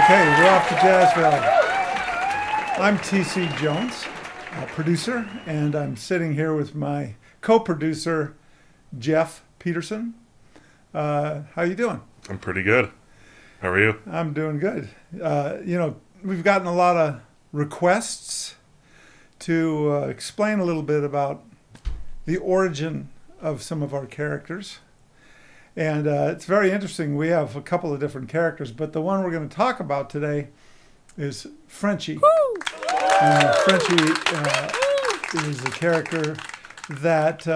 Okay, we're off to Jazzville. I'm T.C. Jones, producer, and I'm sitting here with my co-producer, Geoff Petersen. How you doing? I'm pretty good. How are you? I'm doing good. We've gotten a lot of requests to explain a little bit about the origin of some of our characters. And it's very interesting. We have a couple of different characters, but the one we're going to talk about today is Frenchy. And Frenchy is a character that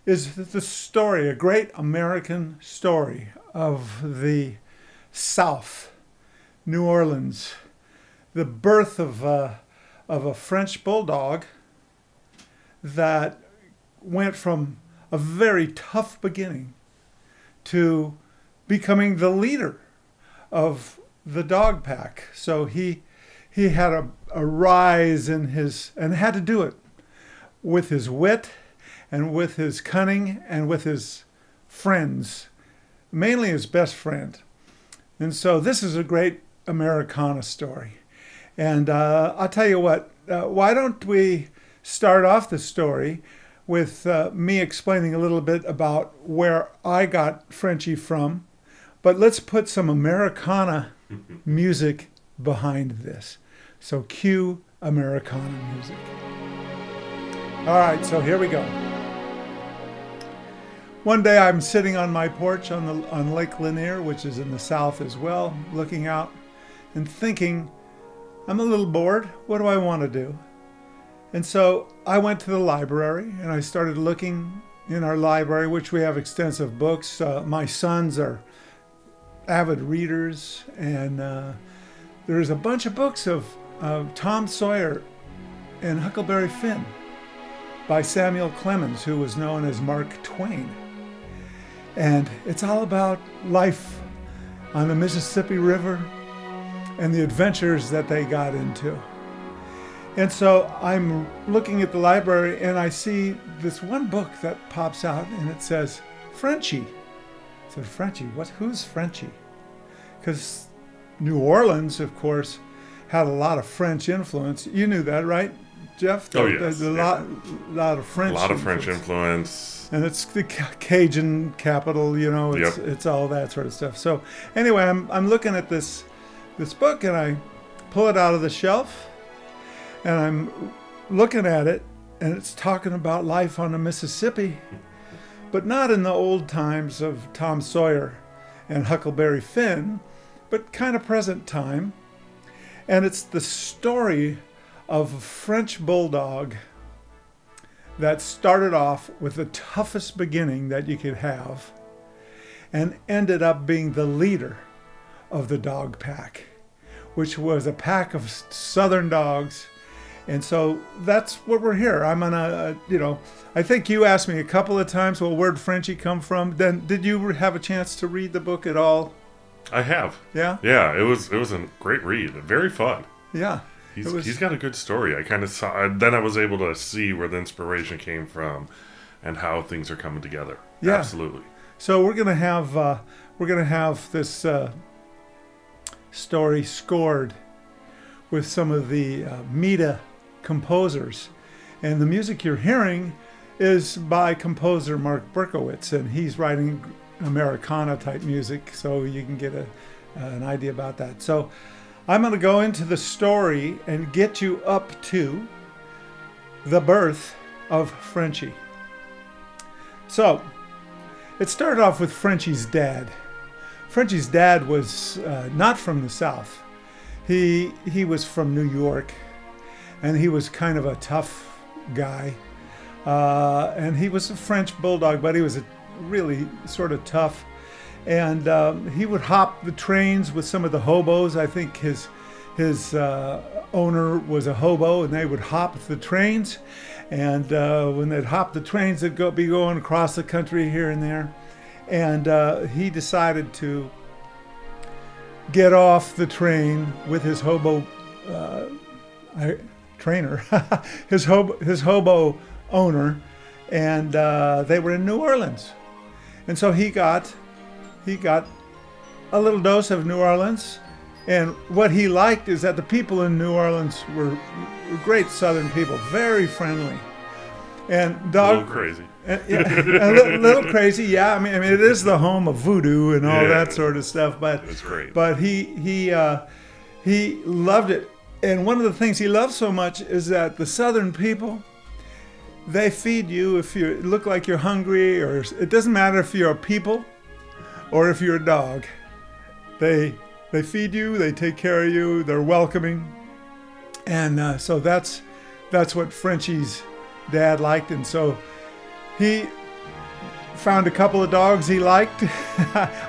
is the story, a great American story of the South, New Orleans, the birth of a French bulldog that went from a very tough beginning to becoming the leader of the dog pack. So he had a rise in his, and had to do it with his wit and with his cunning and with his friends, mainly his best friend. And so this is a great Americana story. And I'll tell you what, why don't we start off the story with me explaining a little bit about where I got Frenchy from, but let's put some Americana music behind this. So cue Americana music. All right, so here we go. One day I'm sitting on my porch on Lake Lanier, which is in the South as well, looking out and thinking, I'm a little bored. What do I want to do? And so I went to the library and I started looking in our library, which we have extensive books. My sons are avid readers, and there's a bunch of books of Tom Sawyer and Huckleberry Finn by Samuel Clemens, who was known as Mark Twain. And it's all about life on the Mississippi River and the adventures that they got into. And so I'm looking at the library and I see this one book that pops out and it says, Frenchy. I said, Frenchy? Who's Frenchy? Because New Orleans, of course, had a lot of French influence. You knew that, right, Geoff? Oh, yes. There's a lot of French influence. A lot of French influence. And it's the Cajun capital, it's all that sort of stuff. So anyway, I'm looking at this book and I pull it out of the shelf. And I'm looking at it, and it's talking about life on the Mississippi, but not in the old times of Tom Sawyer and Huckleberry Finn, but kind of present time. And it's the story of a French bulldog that started off with the toughest beginning that you could have and ended up being the leader of the dog pack, which was a pack of southern dogs. And so that's what we're here. I'm on I think you asked me a couple of times, well, where'd Frenchy come from? Then did you have a chance to read the book at all? I have. Yeah? Yeah, it was a great read. Very fun. Yeah. He's got a good story. I kind of saw, then I was able to see where the inspiration came from and how things are coming together. Yeah. Absolutely. So we're gonna have this story scored with some of the Meta composers, and the music you're hearing is by composer Mark Berkowitz, and he's writing Americana type music, so you can get an idea about that. So I'm going to go into the story and get you up to the birth of Frenchy. So it started off with Frenchy's dad. Frenchy's dad was not from the South. He was from New York, and he was kind of a tough guy. And he was a French bulldog, but he was really sort of tough. And he would hop the trains with some of the hobos. I think his owner was a hobo, and they would hop the trains. And when they'd hop the trains, they'd be going across the country here and there. And he decided to get off the train with his hobo trainer, his hobo owner, and they were in New Orleans. And so he got a little dose of New Orleans, And what he liked is that the people in New Orleans were great Southern people, very friendly. And A little crazy. Little crazy, yeah. I mean, it is the home of voodoo and all that sort of stuff. But That's great. But he loved it. And one of the things he loved so much is that the Southern people, they feed you if you look like you're hungry, or it doesn't matter if you're a people or if you're a dog. They feed you, they take care of you, they're welcoming. And so that's what Frenchy's dad liked. And so he found a couple of dogs he liked.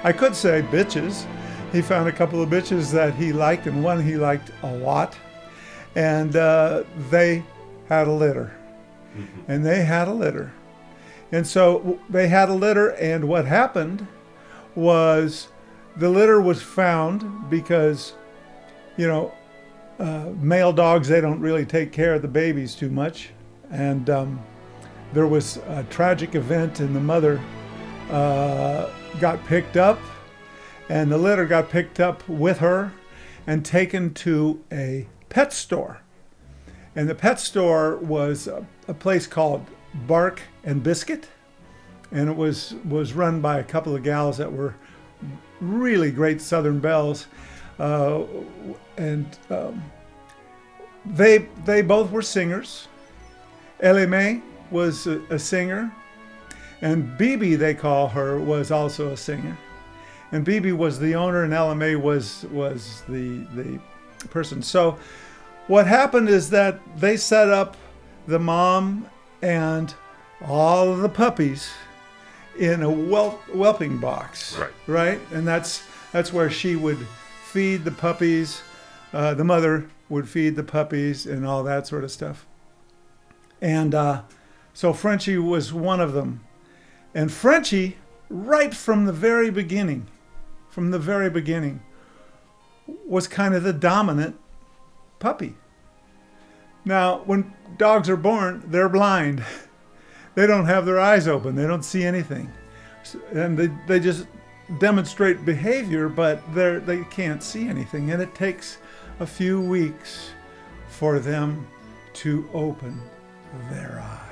I could say bitches. He found a couple of bitches that he liked, and one he liked a lot. And they had a litter. And they had a litter. And so they had a litter, and what happened was the litter was found because, male dogs, they don't really take care of the babies too much. And there was a tragic event, and the mother got picked up, and the litter got picked up with her and taken to a pet store. And the pet store was a place called Bark and Biscuit, and it was run by a couple of gals that were really great Southern belles, and they both were singers. Elime was a singer, and Bibi, they call her, was also a singer. And Bibi was the owner, and Elime was the person. So what happened is that they set up the mom and all of the puppies in a whelping box, right? And that's where she would feed the puppies. The mother would feed the puppies and all that sort of stuff. And so Frenchy was one of them. And Frenchy, right from the very beginning, was kind of the dominant puppy. Now, when dogs are born, they're blind. They don't have their eyes open. They don't see anything. And they just demonstrate behavior, but they can't see anything. And it takes a few weeks for them to open their eyes.